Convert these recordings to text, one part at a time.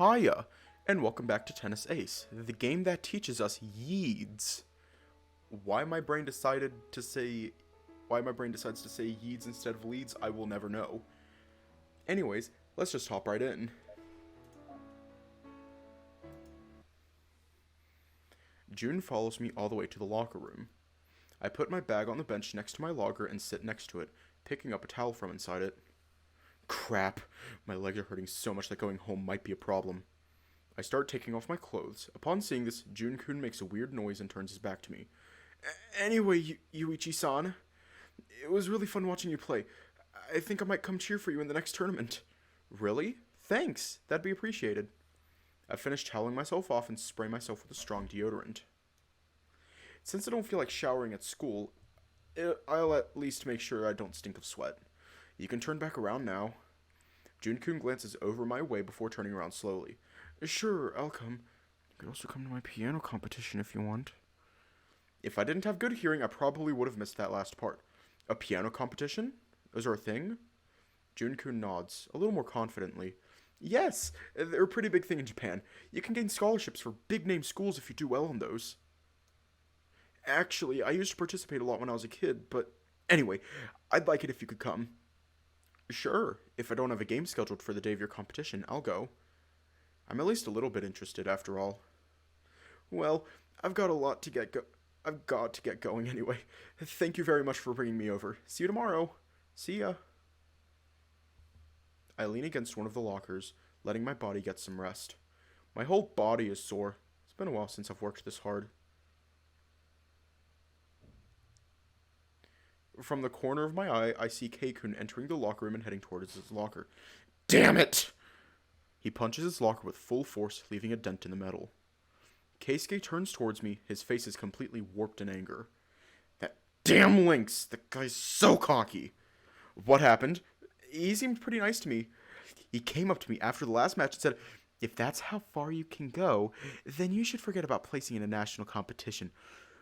Hiya, and welcome back to Tennis Ace, the game that teaches us yeeds. Why my brain decides to say yeeds instead of leads, I will never know. Anyways, let's just hop right in. June follows me all the way to the locker room. I put my bag on the bench next to my locker and sit next to it, picking up a towel from inside it. Crap, my legs are hurting so much that going home might be a problem. I start taking off my clothes. Upon seeing this, Jun-kun makes a weird noise and turns his back to me. Anyway, Yuichi-san, it was really fun watching you play. I think I might come cheer for you in the next tournament. Really? Thanks, that'd be appreciated. I finish toweling myself off and spray myself with a strong deodorant. Since I don't feel like showering at school, I'll at least make sure I don't stink of sweat. You can turn back around now. Jun-kun glances over my way before turning around slowly. Sure, I'll come. You could also come to my piano competition if you want. If I didn't have good hearing, I probably would have missed that last part. A piano competition? Is there a thing? Jun-kun nods, a little more confidently. Yes, they're a pretty big thing in Japan. You can gain scholarships for big-name schools if you do well on those. Actually, I used to participate a lot when I was a kid, but anyway, I'd like it if you could come. Sure, if I don't have a game scheduled for the day of your competition, I'll go. I'm at least a little bit interested, after all. Well, I've got to get going anyway. Thank you very much for bringing me over. See you tomorrow. See ya. I lean against one of the lockers, letting my body get some rest. My whole body is sore. It's been a while since I've worked this hard. From the corner of my eye, I see Keikun entering the locker room and heading towards his locker. Damn it! He punches his locker with full force, leaving a dent in the metal. Keisuke turns towards me, his face is completely warped in anger. That damn Lynx! The guy's so cocky! What happened? He seemed pretty nice to me. He came up to me after the last match and said, if that's how far you can go, then you should forget about placing in a national competition.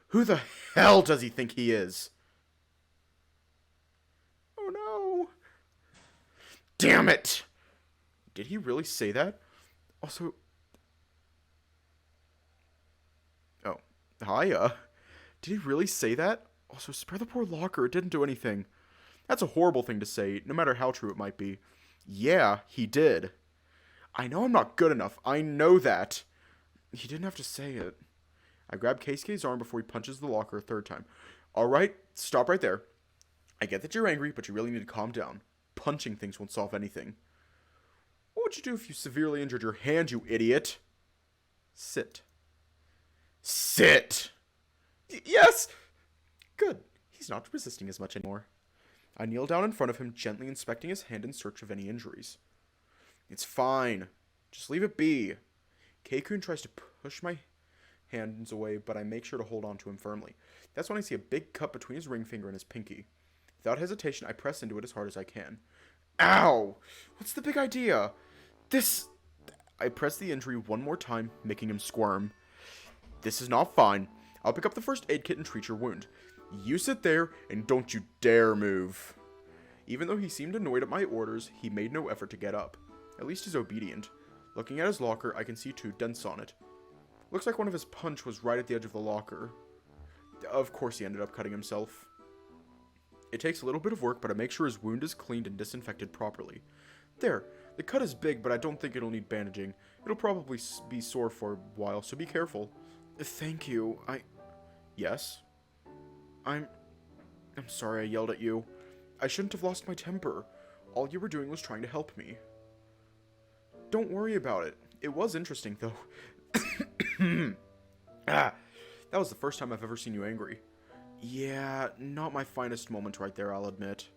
Who the hell does he think he is? Oh no! Damn it! Did he really say that? Also... Oh, hiya. Did he really say that? Also, spare the poor locker, it didn't do anything. That's a horrible thing to say, no matter how true it might be. Yeah, he did. I know I'm not good enough, I know that. He didn't have to say it. I grab Keisuke's arm before he punches the locker a third time. Alright, stop right there. I get that you're angry, but you really need to calm down. Punching things won't solve anything. What would you do if you severely injured your hand, you idiot? Sit. Sit! Yes! Good. He's not resisting as much anymore. I kneel down in front of him, gently inspecting his hand in search of any injuries. It's fine. Just leave it be. Keikun tries to push my hands away, but I make sure to hold on to him firmly. That's when I see a big cut between his ring finger and his pinky. Without hesitation, I press into it as hard as I can. Ow! What's the big idea? I press the injury one more time, making him squirm. This is not fine. I'll pick up the first aid kit and treat your wound. You sit there, and don't you dare move. Even though he seemed annoyed at my orders, he made no effort to get up. At least he's obedient. Looking at his locker, I can see 2 dents on it. Looks like one of his punch was right at the edge of the locker. Of course he ended up cutting himself. It takes a little bit of work, but I make sure his wound is cleaned and disinfected properly. There, the cut is big, but I don't think it'll need bandaging. It'll probably be sore for a while, so be careful. Thank you, Yes? I'm sorry I yelled at you. I shouldn't have lost my temper. All you were doing was trying to help me. Don't worry about it. It was interesting, though. That was the first time I've ever seen you angry. Yeah, not my finest moment right there, I'll admit.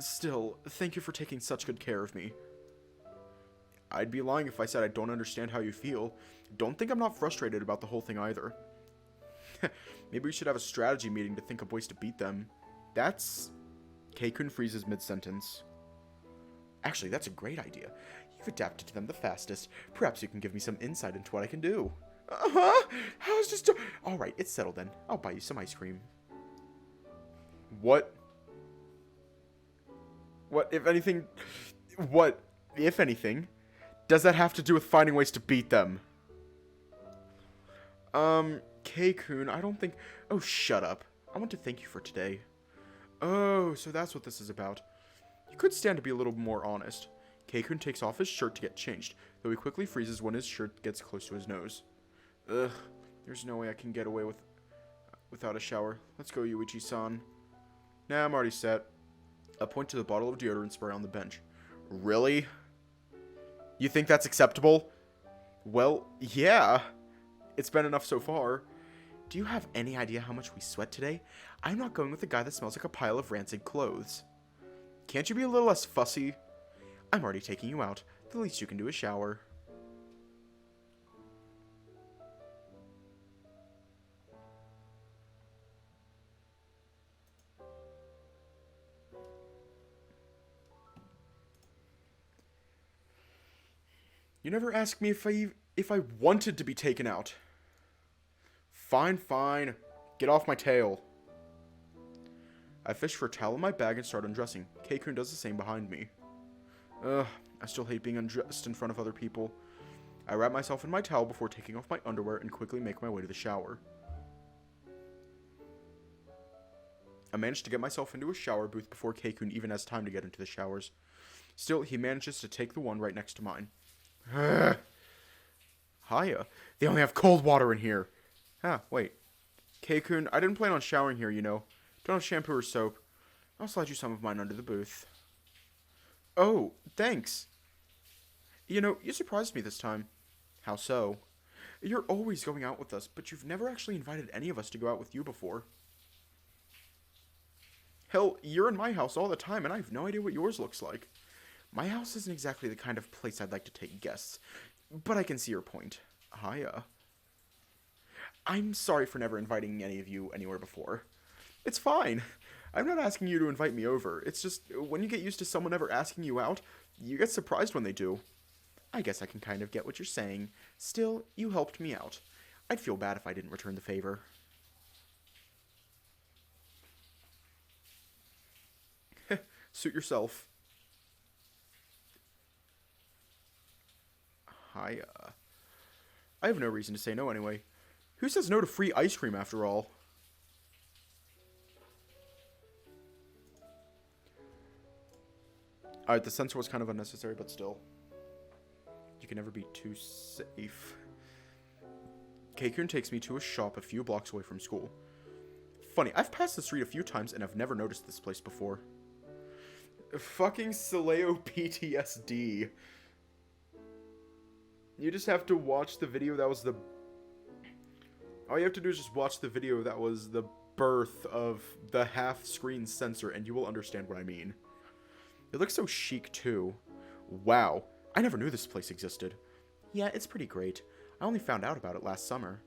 Still, thank you for taking such good care of me. I'd be lying if I said I don't understand how you feel. Don't think I'm not frustrated about the whole thing either. Maybe we should have a strategy meeting to think of ways to beat them. Keikun freezes mid-sentence. Actually, that's a great idea. You've adapted to them the fastest. Perhaps you can give me some insight into what I can do. How's just... Alright, it's settled then. I'll buy you some ice cream. What? What, if anything... does that have to do with finding ways to beat them? K-kun, I don't think... Oh, shut up. I want to thank you for today. Oh, so that's what this is about. You could stand to be a little more honest. K-kun takes off his shirt to get changed, though he quickly freezes when his shirt gets close to his nose. Ugh, there's no way I can get away without a shower. Let's go, Yuichi-san. Nah, I'm already set. I point to the bottle of deodorant spray on the bench. Really? You think that's acceptable? Well, yeah. It's been enough so far. Do you have any idea how much we sweat today? I'm not going with a guy that smells like a pile of rancid clothes. Can't you be a little less fussy? I'm already taking you out. The least you can do is shower. You never asked me if I wanted to be taken out. Fine, fine. Get off my tail. I fish for a towel in my bag and start undressing. K-kun does the same behind me. Ugh, I still hate being undressed in front of other people. I wrap myself in my towel before taking off my underwear and quickly make my way to the shower. I manage to get myself into a shower booth before K-kun even has time to get into the showers. Still, he manages to take the one right next to mine. Hiya. They only have cold water in here. Wait. K-kun, I didn't plan on showering here, you know. Don't have shampoo or soap. I'll slide you some of mine under the booth. Oh, thanks. You know, you surprised me this time. How so? You're always going out with us, but you've never actually invited any of us to go out with you before. Hell, you're in my house all the time, and I have no idea what yours looks like. My house isn't exactly the kind of place I'd like to take guests, but I can see your point. Hiya. I'm sorry for never inviting any of you anywhere before. It's fine. I'm not asking you to invite me over. It's just, when you get used to someone never asking you out, you get surprised when they do. I guess I can kind of get what you're saying. Still, you helped me out. I'd feel bad if I didn't return the favor. Suit yourself. Hiya. I have no reason to say no anyway. Who says no to free ice cream after all? Alright, the sensor was kind of unnecessary, but still. You can never be too safe. K-kun takes me to a shop a few blocks away from school. Funny, I've passed the street a few times and I've never noticed this place before. Fucking Sileo PTSD. You just have to watch the video that was the... All you have to do is just watch the video that was the birth of the half-screen sensor and you will understand what I mean. It looks so chic too. Wow, I never knew this place existed. Yeah, it's pretty great. I only found out about it last summer.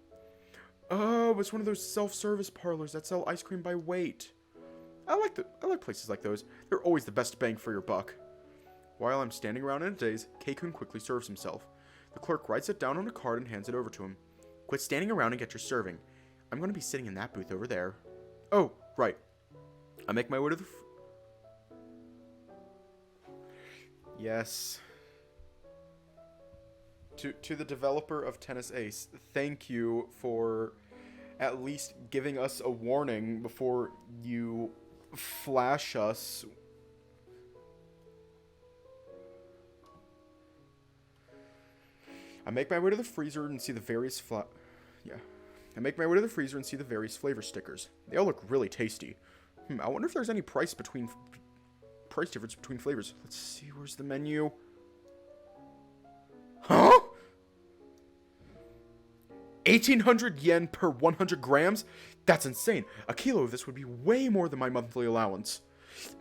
Oh, it's one of those self-service parlors that sell ice cream by weight. I like places like those. They're always the best bang for your buck. While I'm standing around in a daze, K-kun quickly serves himself. The clerk writes it down on a card and hands it over to him. Quit standing around and get your serving. I'm going to be sitting in that booth over there. Oh, right. I make my way to the... Yes. To the developer of Tennis Ace, thank you for at least giving us a warning before you flash us. I make my way to the freezer and see the various I make my way to the freezer and see the various flavor stickers. They all look really tasty. I wonder if there's any price difference between flavors. Let's see, where's the menu? Huh? 1,800 yen per 100 grams? That's insane. A kilo of this would be way more than my monthly allowance.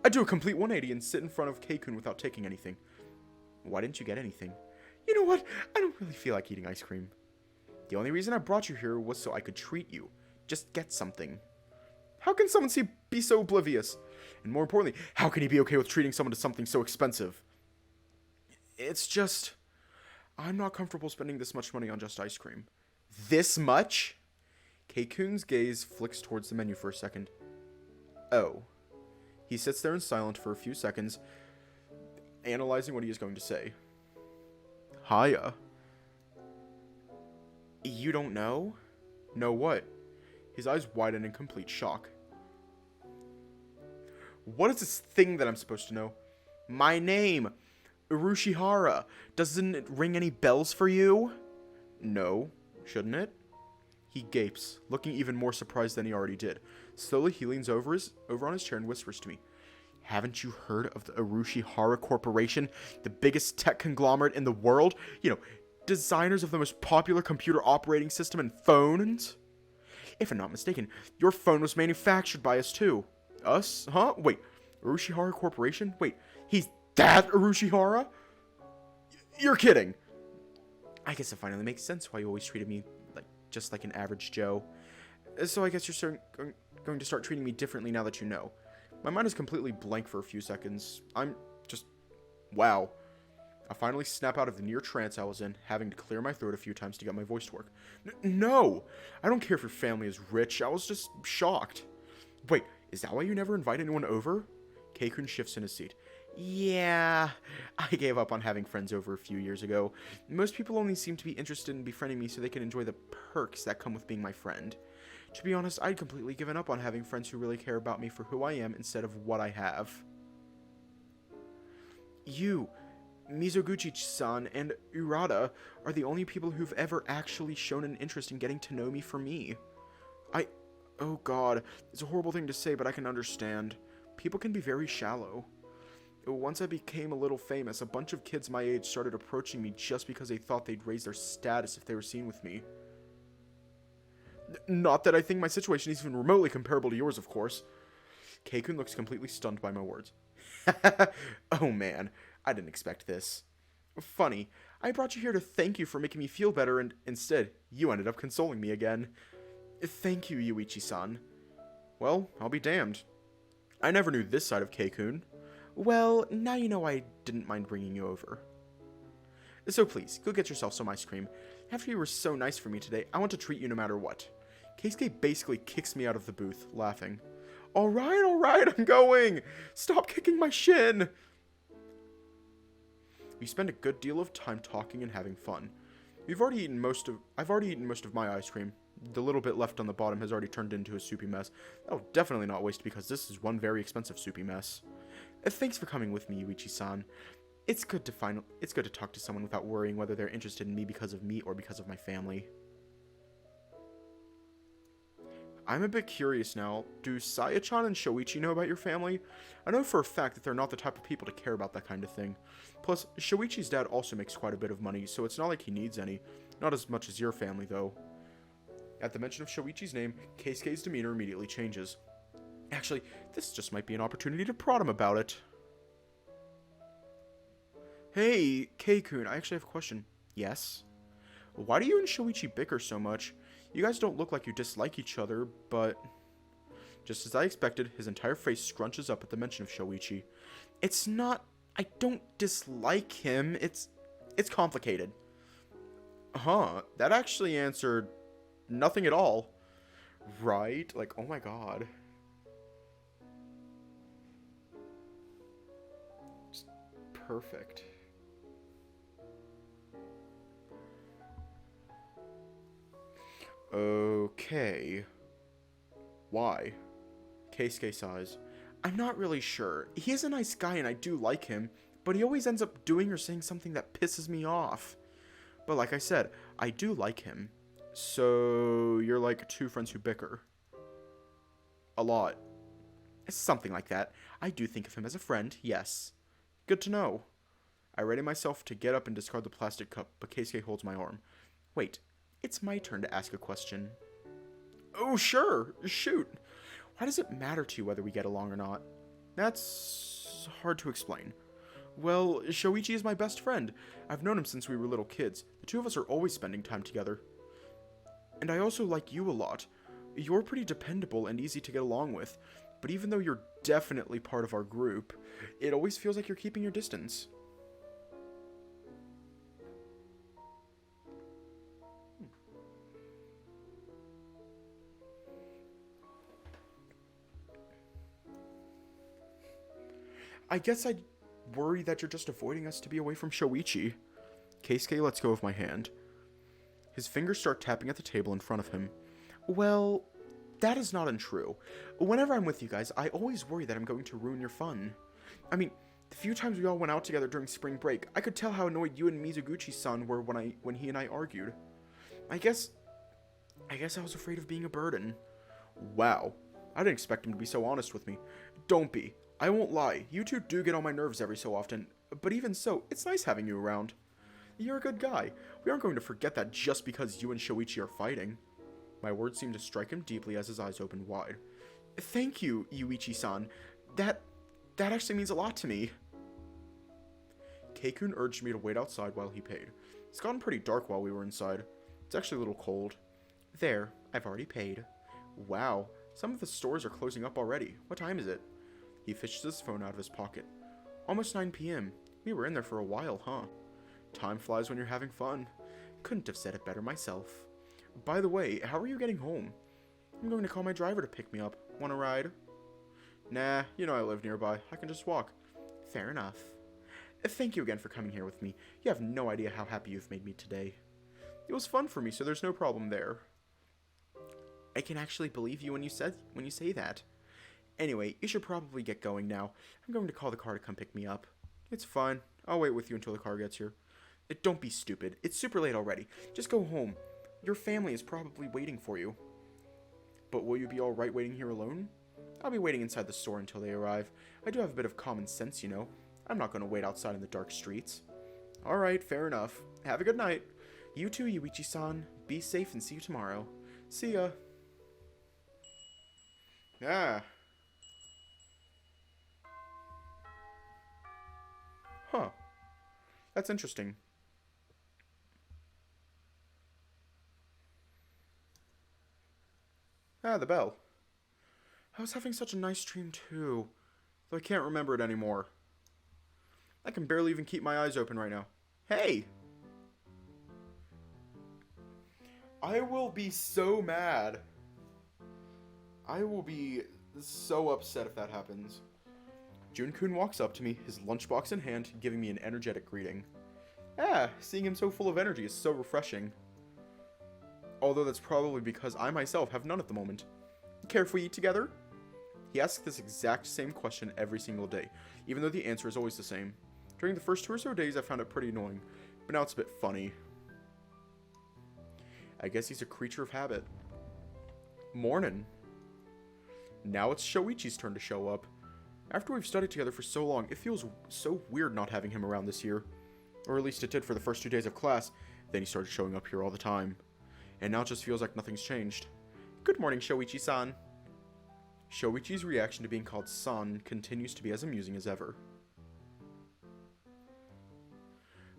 I do a complete 180 and sit in front of K-kun without taking anything. Why didn't you get anything? You know what? I don't really feel like eating ice cream. The only reason I brought you here was so I could treat you. Just get something. How can someone be so oblivious? And more importantly, how can he be okay with treating someone to something so expensive? It's just... I'm not comfortable spending this much money on just ice cream. This much? K-kun's gaze flicks towards the menu for a second. Oh. He sits there in silence for a few seconds, analyzing what he is going to say. Hiya. You don't know? Know what? His eyes widen in complete shock. What is this thing that I'm supposed to know? My name! Urushihara. Doesn't it ring any bells for you? No. Shouldn't it? He gapes, looking even more surprised than he already did. Slowly, he leans over on his chair and whispers to me. Haven't you heard of the Urushihara Corporation? The biggest tech conglomerate in the world? You know, designers of the most popular computer operating system and phones? If I'm not mistaken, your phone was manufactured by us too. Us? Huh? Wait, Urushihara Corporation? Wait, he's that Urushihara? You're kidding! I guess it finally makes sense why you always treated me just like an average Joe. So I guess you're going to start treating me differently now that you know. My mind is completely blank for a few seconds. I'm just... wow. I finally snap out of the near trance I was in, having to clear my throat a few times to get my voice to work. No! I don't care if your family is rich. I was just shocked. Wait, is that why you never invite anyone over? Keikun shifts in his seat. Yeah, I gave up on having friends over a few years ago. Most people only seem to be interested in befriending me so they can enjoy the perks that come with being my friend. To be honest, I'd completely given up on having friends who really care about me for who I am instead of what I have. You, Mizoguchi-san, and Urata are the only people who've ever actually shown an interest in getting to know me for me. Oh god, it's a horrible thing to say, but I can understand. People can be very shallow. Once I became a little famous, a bunch of kids my age started approaching me just because they thought they'd raise their status if they were seen with me. Not that I think my situation is even remotely comparable to yours, of course. Keikun looks completely stunned by my words. Oh man, I didn't expect this. Funny, I brought you here to thank you for making me feel better, and instead, you ended up consoling me again. Thank you, Yuichi-san. Well, I'll be damned. I never knew this side of Keikun. Well, now you know I didn't mind bringing you over. So please, go get yourself some ice cream. After you were so nice for me today, I want to treat you no matter what. Keisuke basically kicks me out of the booth, laughing. Alright, I'm going! Stop kicking my shin! We spend a good deal of time talking and having fun. I've already eaten most of my ice cream. The little bit left on the bottom has already turned into a soupy mess. That'll definitely not waste because this is one very expensive soupy mess. Thanks for coming with me, Yuichi-san. It's good to talk to someone without worrying whether they're interested in me because of me or because of my family. I'm a bit curious now. Do Saya-chan and Shoichi know about your family? I know for a fact that they're not the type of people to care about that kind of thing. Plus, Shoichi's dad also makes quite a bit of money, so it's not like he needs any. Not as much as your family, though. At the mention of Shoichi's name, Keisuke's demeanor immediately changes. Actually, this just might be an opportunity to prod him about it. Hey, Keikun, I actually have a question. Yes? Why do you and Shoichi bicker so much? You guys don't look like you dislike each other, but... Just as I expected, his entire face scrunches up at the mention of Shoichi. It's not... I don't dislike him. It's complicated. Huh, that actually answered nothing at all. Right? Like, oh my god. Just perfect. Okay. Why? Keisuke sighs. I'm not really sure. He is a nice guy and I do like him, but he always ends up doing or saying something that pisses me off. But like I said, I do like him. So, you're like two friends who bicker. A lot. Something like that. I do think of him as a friend, yes. Good to know. I ready myself to get up and discard the plastic cup, but Keisuke holds my arm. Wait, it's my turn to ask a question. Oh, sure, shoot. Why does it matter to you whether we get along or not? That's hard to explain. Well, Shoichi is my best friend. I've known him since we were little kids. The two of us are always spending time together. And I also like you a lot. You're pretty dependable and easy to get along with. But even though you're definitely part of our group, it always feels like you're keeping your distance. I guess I'd worry that you're just avoiding us to be away from Shoichi. Keisuke lets go of my hand. His fingers start tapping at the table in front of him. Well, that is not untrue. Whenever I'm with you guys, I always worry that I'm going to ruin your fun. I mean, the few times we all went out together during spring break, I could tell how annoyed you and Mizuguchi-san were when he and I argued. I guess I was afraid of being a burden. Wow. I didn't expect him to be so honest with me. Don't be. I won't lie. You two do get on my nerves every so often. But even so, it's nice having you around. You're a good guy. We aren't going to forget that just because you and Shoichi are fighting. My words seemed to strike him deeply as his eyes opened wide. Thank you, Yuichi-san. That actually means a lot to me. Keikun urged me to wait outside while he paid. It's gotten pretty dark while we were inside. It's actually a little cold. There, I've already paid. Wow, some of the stores are closing up already. What time is it? He fishes his phone out of his pocket. Almost 9 p.m. We were in there for a while, huh? Time flies when you're having fun. Couldn't have said it better myself. By the way, how are you getting home? I'm going to call my driver to pick me up. Want a ride? Nah, you know I live nearby. I can just walk. Fair enough. Thank you again for coming here with me. You have no idea how happy you've made me today. It was fun for me, so there's no problem there. I can actually believe you when you say that. Anyway, you should probably get going now. I'm going to call the car to come pick me up. It's fine. I'll wait with you until the car gets here. Don't be stupid. It's super late already. Just go home. Your family is probably waiting for you. But will you be alright waiting here alone? I'll be waiting inside the store until they arrive. I do have a bit of common sense, you know. I'm not going to wait outside in the dark streets. Alright, fair enough. Have a good night. You too, Yuichi-san. Be safe and see you tomorrow. See ya. Ah. Huh. That's interesting. Ah, the bell. I was having such a nice dream too, though I can't remember it anymore. I can barely even keep my eyes open right now. Hey! I will be so mad. I will be so upset if that happens. Jun-kun walks up to me, his lunchbox in hand, giving me an energetic greeting. Ah, seeing him so full of energy is so refreshing. Although that's probably because I myself have none at the moment. Care if we eat together? He asks this exact same question every single day, even though the answer is always the same. During the first 2 or so days I found it pretty annoying, but now it's a bit funny. I guess he's a creature of habit. Mornin'. Now it's Shoichi's turn to show up. After we've studied together for so long, it feels so weird not having him around this year. Or at least it did for the first 2 days of class, then he started showing up here all the time. And now it just feels like nothing's changed. Good morning, Shoichi-san. Shoichi's reaction to being called san continues to be as amusing as ever.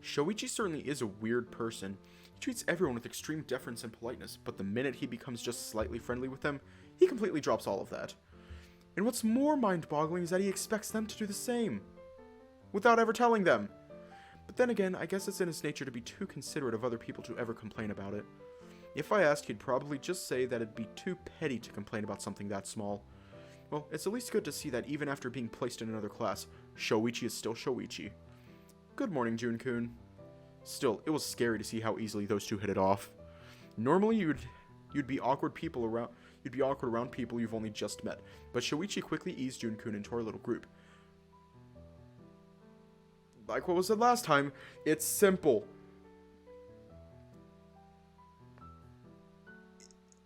Shoichi certainly is a weird person. He treats everyone with extreme deference and politeness, but the minute he becomes just slightly friendly with them, he completely drops all of that. And what's more mind-boggling is that he expects them to do the same, without ever telling them. But then again, I guess it's in his nature to be too considerate of other people to ever complain about it. If I asked, he'd probably just say that it'd be too petty to complain about something that small. Well, it's at least good to see that even after being placed in another class, Shoichi is still Shoichi. Good morning, Jun-kun. Still, it was scary to see how easily those two hit it off. Normally, you'd be awkward around people you've only just met, but Shoichi quickly eased Jun-kun into our little group. Like what was said last time, it's simple.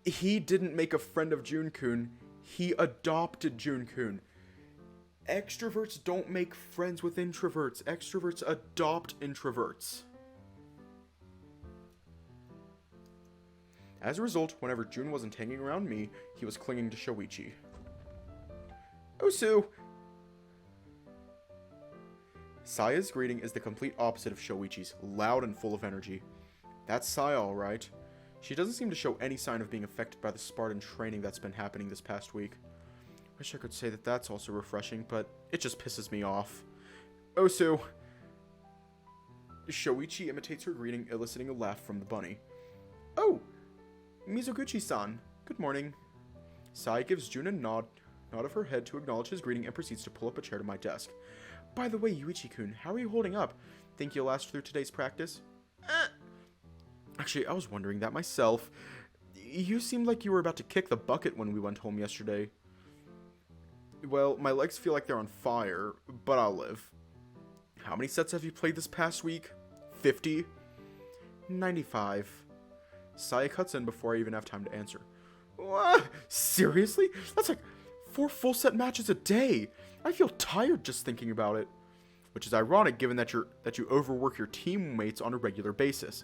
He didn't make a friend of Jun-kun, he adopted Jun-kun. Extroverts don't make friends with introverts. Extroverts adopt introverts. As a result, whenever Jun wasn't hanging around me, he was clinging to Shoichi. Osu! Saya's greeting is the complete opposite of Shoichi's, loud and full of energy. That's Saya, alright. She doesn't seem to show any sign of being affected by the Spartan training that's been happening this past week. Wish I could say that that's also refreshing, but it just pisses me off. Osu! Shoichi imitates her greeting, eliciting a laugh from the bunny. Oh! Mizuguchi-san, good morning. Saya gives Jun a nod of her head to acknowledge his greeting and proceeds to pull up a chair to my desk. By the way, Yuichi-kun, how are you holding up? Think you'll last through today's practice? Actually, I was wondering that myself. You seemed like you were about to kick the bucket when we went home yesterday. Well, my legs feel like they're on fire, but I'll live. How many sets have you played this past week? 50? 95. Saya cuts in before I even have time to answer. What? Seriously? That's like 4 full set matches a day. I feel tired just thinking about it. Which is ironic given that you overwork your teammates on a regular basis.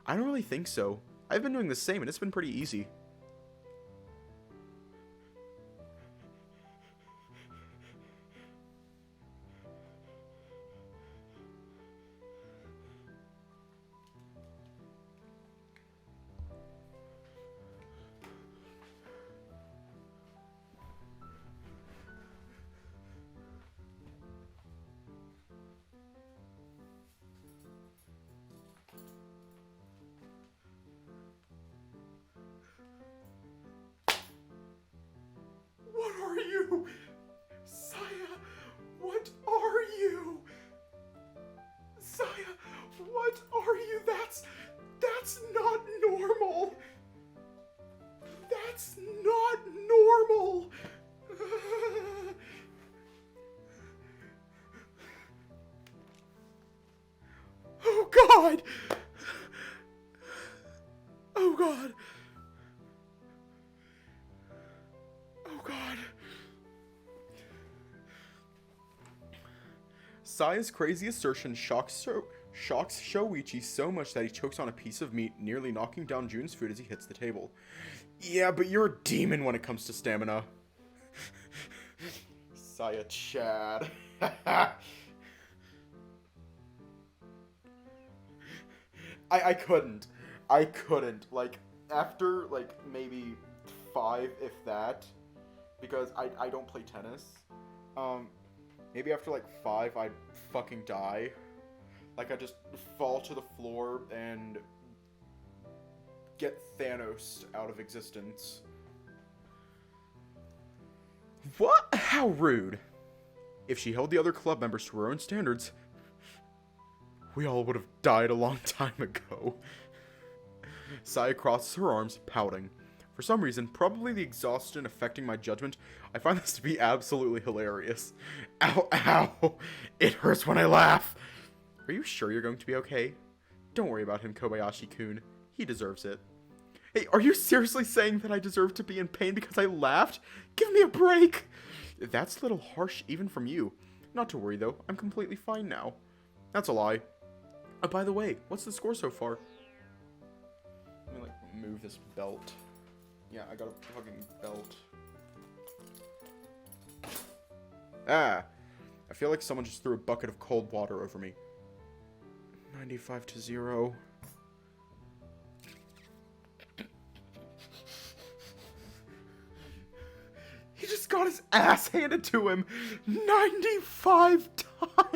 I don't really think so. I've been doing the same and it's been pretty easy. What are you? Saya, what are you? Saya, what are you? That's not normal. That's not normal. Oh God. Oh God. Oh God. Saya's crazy assertion shocks Shoichi so much that he chokes on a piece of meat, nearly knocking down Jun's food as he hits the table. Yeah, but you're a demon when it comes to stamina. Saya Chad. I couldn't. Like, after, like, maybe 5, if that, because I don't play tennis. Maybe after, like, 5, I'd fucking die. Like, I just fall to the floor and get Thanos out of existence. What? How rude. If she held the other club members to her own standards, we all would have died a long time ago. Saya crosses her arms, pouting. For some reason, probably the exhaustion affecting my judgment, I find this to be absolutely hilarious. Ow, ow! It hurts when I laugh! Are you sure you're going to be okay? Don't worry about him, Kobayashi-kun. He deserves it. Hey, are you seriously saying that I deserve to be in pain because I laughed? Give me a break! That's a little harsh even from you. Not to worry though, I'm completely fine now. That's a lie. By the way, what's the score so far? Let me, like, move this belt. Yeah, I got a fucking belt. Ah! I feel like someone just threw a bucket of cold water over me. 95-0. He just got his ass handed to him 95 times.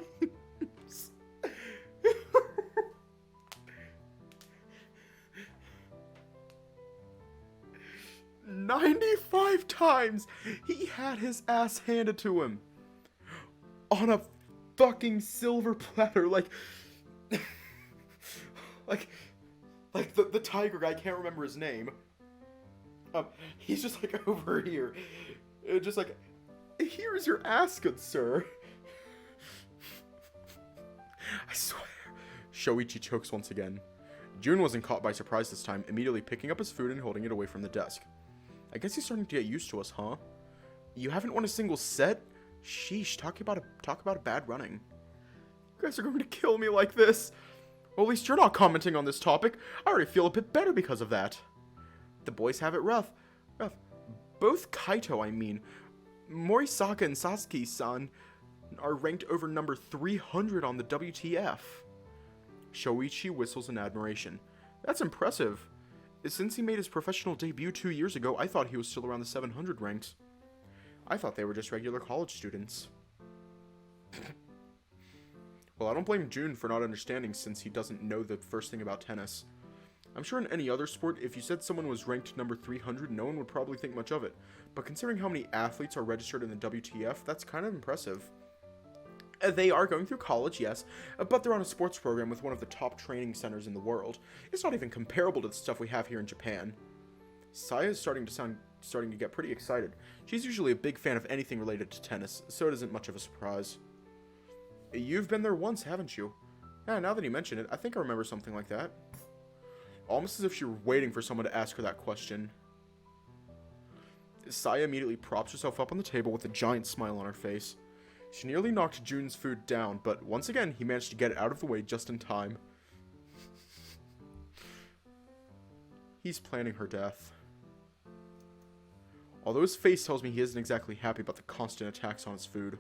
95 times he had his ass handed to him on a fucking silver platter, like the tiger guy, I can't remember his name. He's just like over here, just like, here's your ass, good sir. I swear. Shoichi chokes once again. Jun wasn't caught by surprise this time, immediately picking up his food and holding it away from the desk. I guess he's starting to get used to us, huh? You haven't won a single set? Sheesh, talk about a bad running. You guys are going to kill me like this. Well, at least you're not commenting on this topic. I already feel a bit better because of that. The boys have it rough. Both Kaito, Morisaka and Sasuke-san are ranked over number 300 on the WTF. Shoichi whistles in admiration. That's impressive. Since he made his professional debut 2 years ago, I thought he was still around the 700 ranks. I thought they were just regular college students. Well, I don't blame Jun for not understanding since he doesn't know the first thing about tennis. I'm sure in any other sport, if you said someone was ranked number 300, no one would probably think much of it. But considering how many athletes are registered in the WTF, that's kind of impressive. They are going through college, yes, but they're on a sports program with one of the top training centers in the world. It's not even comparable to the stuff we have here in Japan. Saya is starting to get pretty excited. She's usually a big fan of anything related to tennis, so it isn't much of a surprise. You've been there once, haven't you? Yeah, now that you mention it, I think I remember something like that. Almost as if she were waiting for someone to ask her that question. Saya immediately props herself up on the table with a giant smile on her face. She nearly knocked Jun's food down, but once again, he managed to get it out of the way just in time. He's planning her death. Although his face tells me he isn't exactly happy about the constant attacks on his food.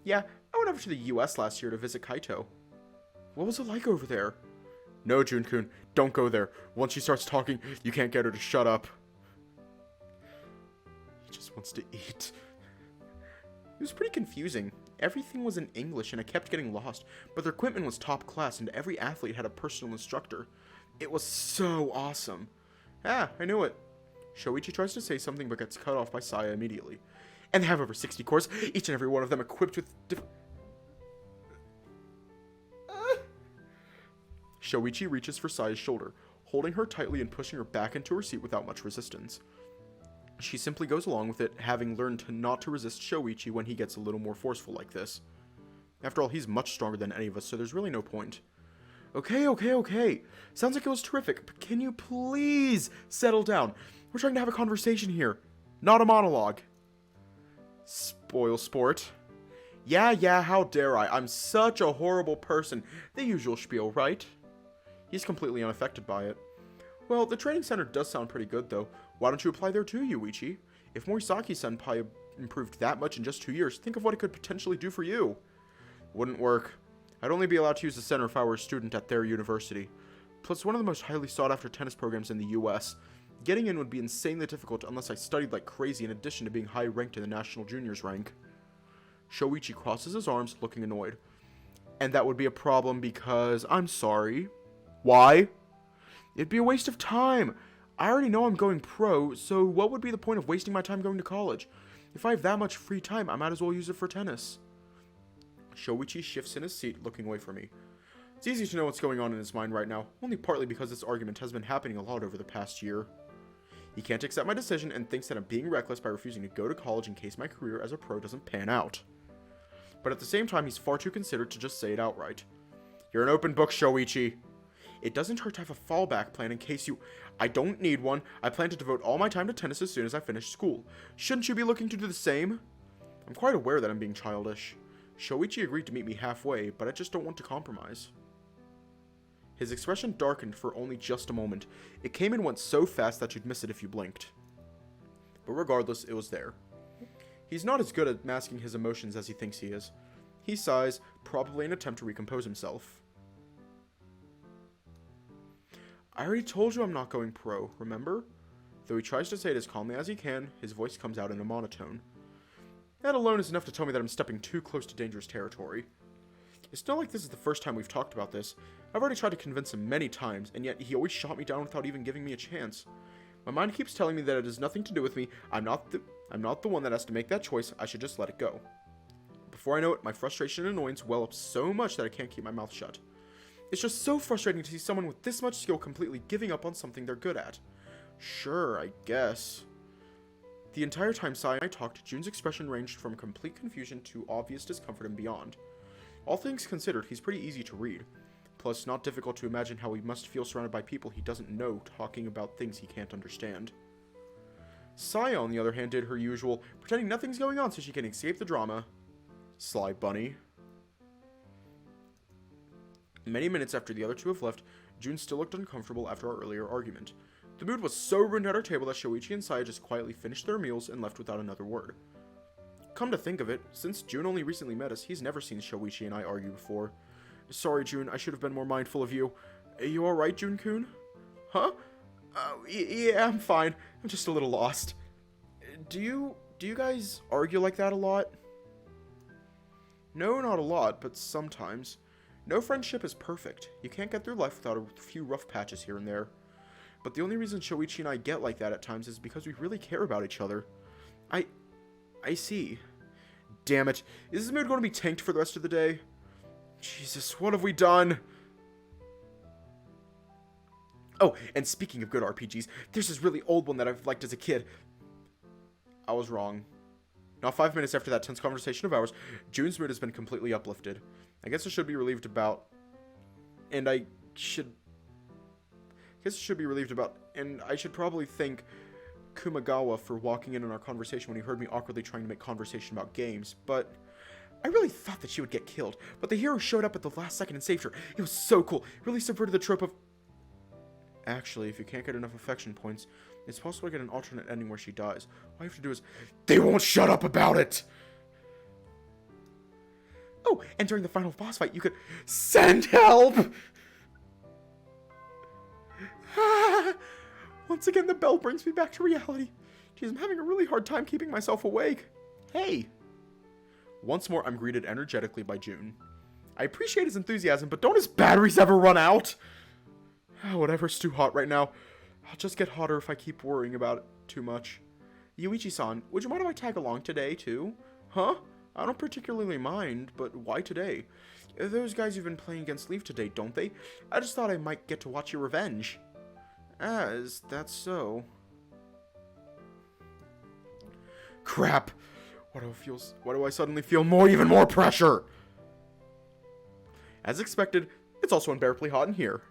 Yeah, I went over to the US last year to visit Kaito. What was it like over there? No, Jun-kun, don't go there. Once she starts talking, you can't get her to shut up. He just wants to eat. It was pretty confusing. Everything was in English and I kept getting lost, but their equipment was top class and every athlete had a personal instructor. It was so awesome. Ah, I knew it. Shoichi tries to say something but gets cut off by Saya immediately. And they have over 60 cores, each and every one of them equipped with Shoichi reaches for Saya's shoulder, holding her tightly and pushing her back into her seat without much resistance. She simply goes along with it, having learned not to resist Shoichi when he gets a little more forceful like this. After all, he's much stronger than any of us, so there's really no point. Okay. Sounds like it was terrific, but can you please settle down? We're trying to have a conversation here, not a monologue. Spoil sport. Yeah, how dare I? I'm such a horrible person. The usual spiel, right? He's completely unaffected by it. Well, the training center does sound pretty good, though. Why don't you apply there too, Yuichi? If Morisaki-senpai improved that much in just 2 years, think of what it could potentially do for you. Wouldn't work. I'd only be allowed to use the center if I were a student at their university. Plus, one of the most highly sought-after tennis programs in the US. Getting in would be insanely difficult unless I studied like crazy in addition to being high-ranked in the national juniors rank. Shoichi crosses his arms, looking annoyed. And that would be a problem because... I'm sorry. Why? It'd be a waste of time. I already know I'm going pro, so what would be the point of wasting my time going to college? If I have that much free time, I might as well use it for tennis. Shoichi shifts in his seat, looking away from me. It's easy to know what's going on in his mind right now, only partly because this argument has been happening a lot over the past year. He can't accept my decision and thinks that I'm being reckless by refusing to go to college in case my career as a pro doesn't pan out. But at the same time, he's far too considerate to just say it outright. You're an open book, Shoichi. It doesn't hurt to have a fallback plan in case you... I don't need one. I plan to devote all my time to tennis as soon as I finish school. Shouldn't you be looking to do the same? I'm quite aware that I'm being childish. Shoichi agreed to meet me halfway, but I just don't want to compromise. His expression darkened for only just a moment. It came and went so fast that you'd miss it if you blinked. But regardless, it was there. He's not as good at masking his emotions as he thinks he is. He sighs, probably in an attempt to recompose himself. I already told you I'm not going pro, remember? Though he tries to say it as calmly as he can, his voice comes out in a monotone. That alone is enough to tell me that I'm stepping too close to dangerous territory. It's not like this is the first time we've talked about this. I've already tried to convince him many times, and yet he always shot me down without even giving me a chance. My mind keeps telling me that it has nothing to do with me. I'm not the one that has to make that choice. I should just let it go. Before I know it, my frustration and annoyance well up so much that I can't keep my mouth shut. It's just so frustrating to see someone with this much skill completely giving up on something they're good at. Sure, I guess. The entire time Sai and I talked, Jun's expression ranged from complete confusion to obvious discomfort and beyond. All things considered, he's pretty easy to read. Plus, not difficult to imagine how he must feel surrounded by people he doesn't know talking about things he can't understand. Saya, on the other hand, did her usual, pretending nothing's going on so she can escape the drama. Sly bunny. Many minutes after the other two have left, Jun still looked uncomfortable after our earlier argument. The mood was so ruined at our table that Shoichi and Saya just quietly finished their meals and left without another word. Come to think of it, since Jun only recently met us, he's never seen Shoichi and I argue before. Sorry, Jun, I should have been more mindful of you. Are you alright, Jun-kun? Huh? Yeah, I'm fine. I'm just a little lost. Do you guys argue like that a lot? No, not a lot, but sometimes. No friendship is perfect. You can't get through life without a few rough patches here and there. But the only reason Shoichi and I get like that at times is because we really care about each other. I see. damn it. Is this mood going to be tanked for the rest of the day? Jesus, what have we done? Oh, and speaking of good RPGs, there's this really old one that I've liked as a kid. I was wrong. Now, 5 minutes after that tense conversation of ours, June's mood has been completely uplifted. I guess I should be relieved about... And I should probably thank Kumagawa for walking in on our conversation when he heard me awkwardly trying to make conversation about games, but... I really thought that she would get killed, but the hero showed up at the last second and saved her. It was so cool. It really subverted the trope of... Actually, if you can't get enough affection points, it's possible to get an alternate ending where she dies. All you have to do is... They won't shut up about it! Oh, and during the final boss fight, you could... Send help! Once again, the bell brings me back to reality. Geez, I'm having a really hard time keeping myself awake. Hey! Once more, I'm greeted energetically by June. I appreciate his enthusiasm, but don't his batteries ever run out? Whatever's too hot right now. I'll just get hotter if I keep worrying about it too much. Yuichi-san, would you mind if I tag along today, too? Huh? I don't particularly mind, but why today? Those guys you've been playing against leave today, don't they? I just thought I might get to watch your revenge. Is that so? Crap! Why do I suddenly feel even more pressure? As expected, it's also unbearably hot in here.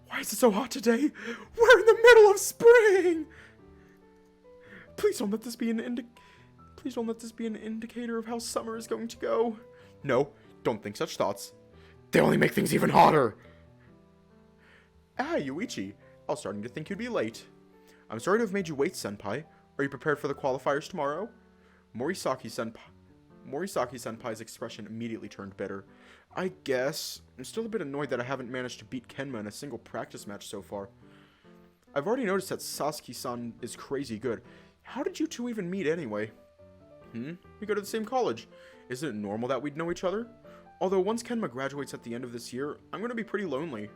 Why is it so hot today? We're in the middle of spring! Please don't let this be an indicator of how summer is going to go. No, don't think such thoughts. They only make things even hotter. Yuichi. I was starting to think you'd be late. I'm sorry to have made you wait, senpai. Are you prepared for the qualifiers tomorrow? Morisaki-senpai's expression immediately turned bitter. I guess. I'm still a bit annoyed that I haven't managed to beat Kenma in a single practice match so far. I've already noticed that Sasuke-san is crazy good. How did you two even meet anyway? We go to the same college. Isn't it normal that we'd know each other? Although once Kenma graduates at the end of this year, I'm going to be pretty lonely.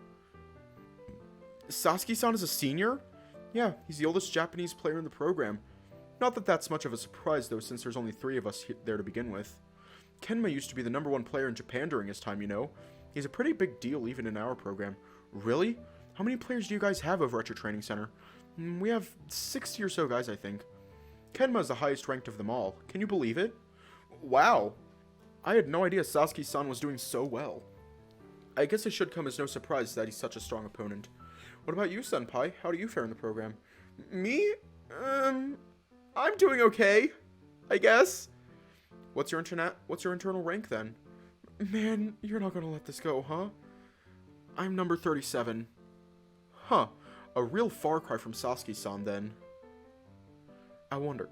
Sasuke-san is a senior? Yeah, he's the oldest Japanese player in the program. Not that that's much of a surprise, though, since there's only 3 of us there to begin with. Kenma used to be the #1 player in Japan during his time, you know. He's a pretty big deal even in our program. Really? How many players do you guys have over at your training center? We have 60 or so guys, I think. Kenma is the highest ranked of them all. Can you believe it? Wow. I had no idea Sasuke-san was doing so well. I guess it should come as no surprise that he's such a strong opponent. What about you, senpai? How do you fare in the program? Me? I'm doing okay, I guess. What's your internal rank then? Man, you're not gonna let this go, huh? I'm number 37. Huh. A real far cry from Sasuke-san then. I wonder,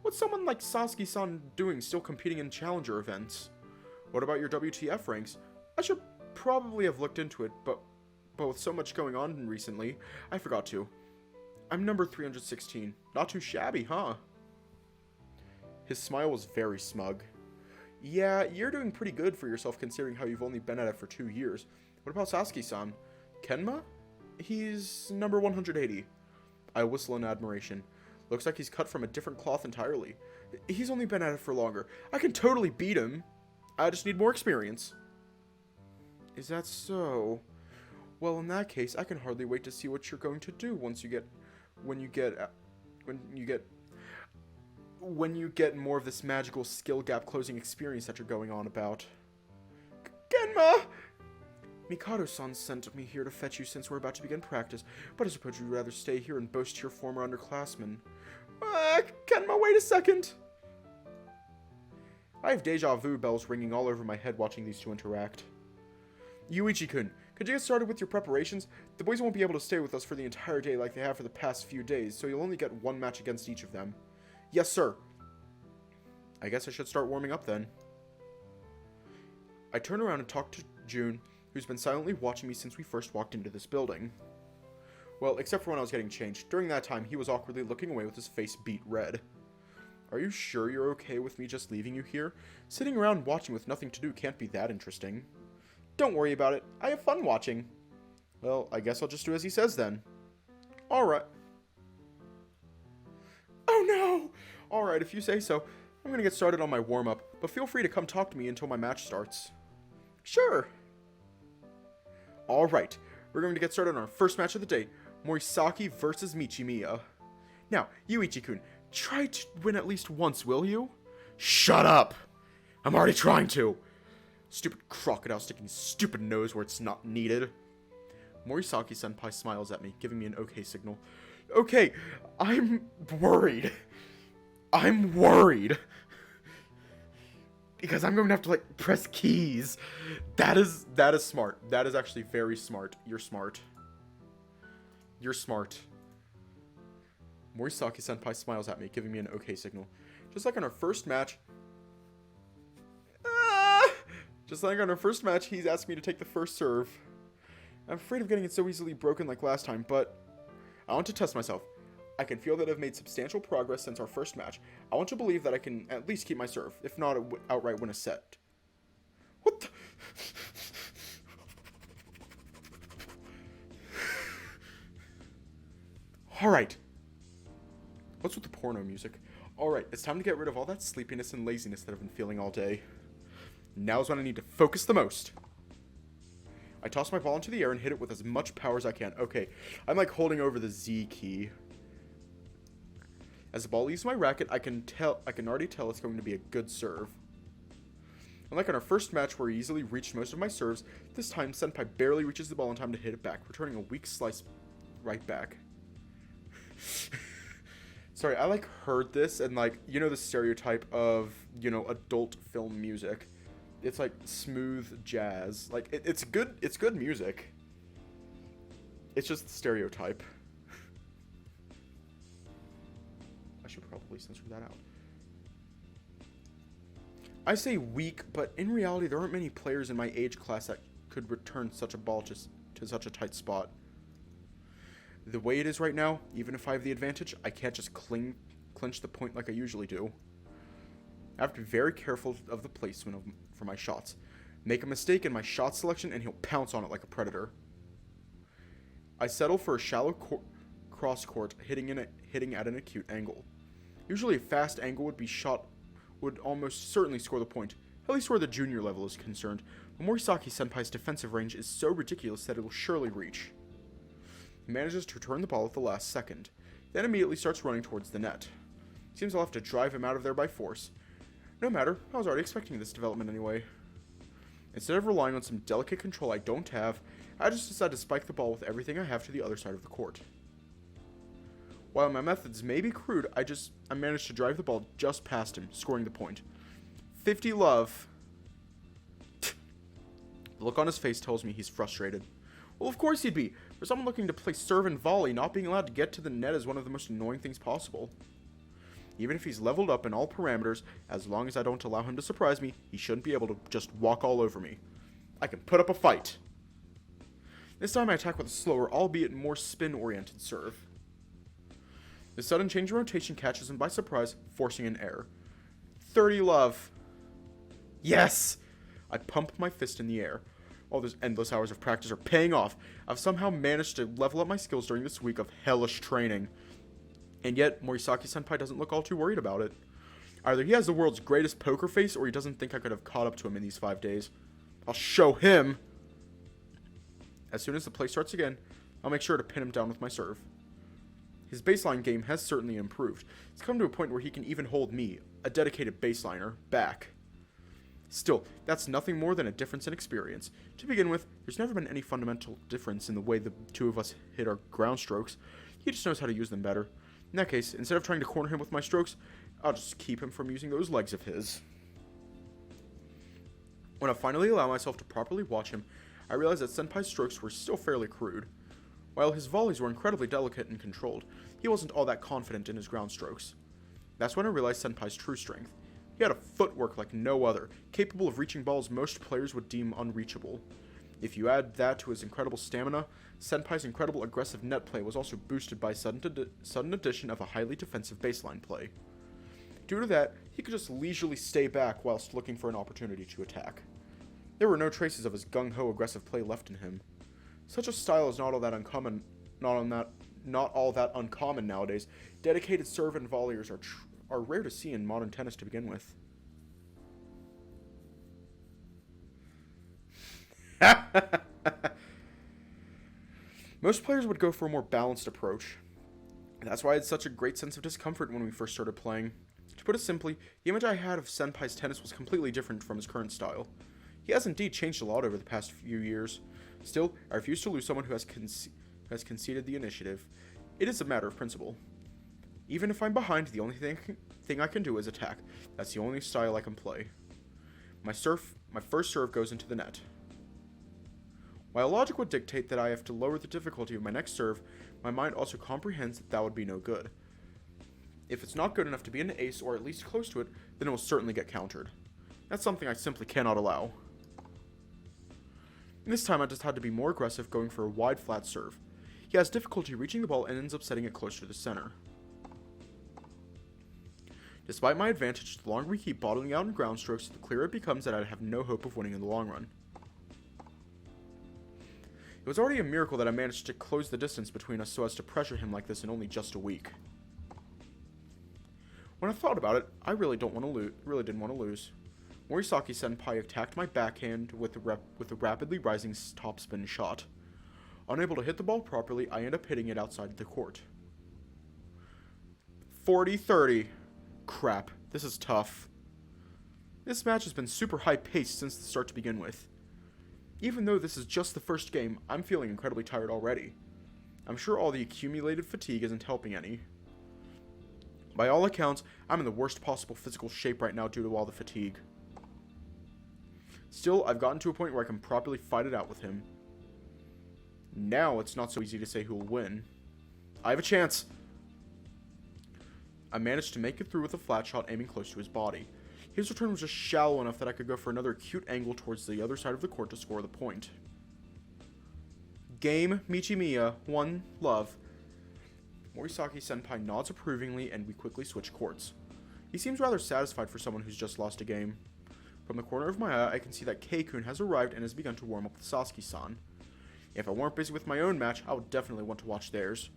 what's someone like Sasuke-san doing still competing in challenger events? What about your WTF ranks? I should probably have looked into it, but with so much going on recently, I forgot to. I'm number 316. Not too shabby, huh? His smile was very smug. Yeah, you're doing pretty good for yourself considering how you've only been at it for 2 years. What about Sasuke-san? Kenma? He's number 180. I whistle in admiration. Looks like he's cut from a different cloth entirely. He's only been at it for longer. I can totally beat him. I just need more experience. Is that so? Well, in that case, I can hardly wait to see what you're going to do when you get more of this magical skill gap closing experience that you're going on about. Genma! Mikado-san sent me here to fetch you since we're about to begin practice, but I suppose you'd rather stay here and boast to your former underclassmen. Genma, wait a second! I have deja vu bells ringing all over my head watching these two interact. Yuichi-kun, could you get started with your preparations? The boys won't be able to stay with us for the entire day like they have for the past few days, so you'll only get 1 match against each of them. Yes, sir. I guess I should start warming up then. I turn around and talk to June, who's been silently watching me since we first walked into this building. Well, except for when I was getting changed. During that time, he was awkwardly looking away with his face beet red. Are you sure you're okay with me just leaving you here? Sitting around watching with nothing to do can't be that interesting. Don't worry about it. I have fun watching. Well, I guess I'll just do as he says then. Alright. Oh no! Alright, if you say so. I'm gonna get started on my warm-up, but feel free to come talk to me until my match starts. Sure. Alright, we're going to get started on our first match of the day, Morisaki versus Michimiya. Now, you Ichi-kun, try to win at least once, will you? Shut up! I'm already trying to! Stupid crocodile sticking his stupid nose where it's not needed. Morisaki-senpai smiles at me, giving me an okay signal. Okay, I'm worried. I'm worried. Because I'm going to have to, like, press keys. That is smart. That is actually very smart. You're smart. You're smart. Morisaki-senpai smiles at me, giving me an okay signal. Just like on our first match... he's asked me to take the first serve. I'm afraid of getting it so easily broken like last time, but I want to test myself. I can feel that I've made substantial progress since our first match. I want to believe that I can at least keep my serve, if not outright win a set. What the... Alright. What's with the porno music? Alright, it's time to get rid of all that sleepiness and laziness that I've been feeling all day. Now's when I need to focus the most. I toss my ball into the air and hit it with as much power as I can. Okay, I'm like holding over the Z key. As the ball leaves my racket, I can already tell it's going to be a good serve. Unlike on our first match where he easily reached most of my serves, this time Senpai barely reaches the ball in time to hit it back, returning a weak slice right back. Sorry, I like heard this and like, you know the stereotype of, you know, adult film music. It's like smooth jazz. Like it's good music. It's just the stereotype. I should probably censor that out. I say weak, but in reality there aren't many players in my age class that could return such a ball just to such a tight spot. The way it is right now, even if I have the advantage, I can't just clinch the point like I usually do. I have to be very careful of the placement for my shots. Make a mistake in my shot selection and he'll pounce on it like a predator. I settle for a shallow cross court, hitting at an acute angle. Usually a fast angle would almost certainly score the point, at least where the junior level is concerned, but Morisaki-senpai's defensive range is so ridiculous that it will surely reach. He manages to return the ball at the last second, then immediately starts running towards the net. Seems I'll have to drive him out of there by force. No matter, I was already expecting this development anyway. Instead of relying on some delicate control I don't have, I just decide to spike the ball with everything I have to the other side of the court. While my methods may be crude, I managed to drive the ball just past him, scoring the point. 50 love. The look on his face tells me he's frustrated. Well, of course he'd be. For someone looking to play serve and volley, not being allowed to get to the net is one of the most annoying things possible. Even if he's leveled up in all parameters, as long as I don't allow him to surprise me, he shouldn't be able to just walk all over me. I can put up a fight. This time I attack with a slower, albeit more spin-oriented serve. The sudden change in rotation catches him by surprise, forcing an error. 30 love. Yes! I pump my fist in the air. All those endless hours of practice are paying off. I've somehow managed to level up my skills during this week of hellish training. And yet, Morisaki-senpai doesn't look all too worried about it. Either he has the world's greatest poker face, or he doesn't think I could have caught up to him in these 5 days. I'll show him! As soon as the play starts again, I'll make sure to pin him down with my serve. His baseline game has certainly improved. It's come to a point where he can even hold me, a dedicated baseliner, back. Still, that's nothing more than a difference in experience. To begin with, there's never been any fundamental difference in the way the two of us hit our ground strokes. He just knows how to use them better. In that case, instead of trying to corner him with my strokes, I'll just keep him from using those legs of his. When I finally allow myself to properly watch him, I realize that Senpai's strokes were still fairly crude. While his volleys were incredibly delicate and controlled, he wasn't all that confident in his ground strokes. That's when I realized Senpai's true strength. He had a footwork like no other, capable of reaching balls most players would deem unreachable. If you add that to his incredible stamina, Senpai's incredible aggressive net play was also boosted by sudden addition of a highly defensive baseline play. Due to that, he could just leisurely stay back whilst looking for an opportunity to attack. There were no traces of his gung-ho aggressive play left in him. Such a style is not all that uncommon nowadays. Dedicated serve and volleyers are rare to see in modern tennis to begin with. Most players would go for a more balanced approach. That's why I had such a great sense of discomfort when we first started playing. To put it simply, the image I had of Senpai's tennis was completely different from his current style. He has indeed changed a lot over the past few years. Still, I refuse to lose someone who has conceded the initiative. It is a matter of principle. Even if I'm behind, the only thing I can do is attack. That's the only style I can play. My first serve goes into the net. While logic would dictate that I have to lower the difficulty of my next serve, my mind also comprehends that that would be no good. If it's not good enough to be an ace, or at least close to it, then it will certainly get countered. That's something I simply cannot allow. This time I just had to be more aggressive, going for a wide flat serve. He has difficulty reaching the ball and ends up setting it closer to the center. Despite my advantage, the longer we keep bottling out in ground strokes, the clearer it becomes that I have no hope of winning in the long run. It was already a miracle that I managed to close the distance between us so as to pressure him like this in only just a week. When I thought about it, I really didn't want to lose. Morisaki Senpai attacked my backhand with a rapidly rising topspin shot. Unable to hit the ball properly, I end up hitting it outside the court. 40-30. Crap, this is tough. This match has been super high-paced since the start to begin with. Even though this is just the first game, I'm feeling incredibly tired already. I'm sure all the accumulated fatigue isn't helping any. By all accounts, I'm in the worst possible physical shape right now due to all the fatigue. Still, I've gotten to a point where I can properly fight it out with him. Now, it's not so easy to say who will win. I have a chance! I managed to make it through with a flat shot aiming close to his body. His return was just shallow enough that I could go for another acute angle towards the other side of the court to score the point. Game, Michimiya, 1 love. Morisaki Senpai nods approvingly and we quickly switch courts. He seems rather satisfied for someone who's just lost a game. From the corner of my eye, I can see that Kei-kun has arrived and has begun to warm up with Sasuke-san. If I weren't busy with my own match, I would definitely want to watch theirs.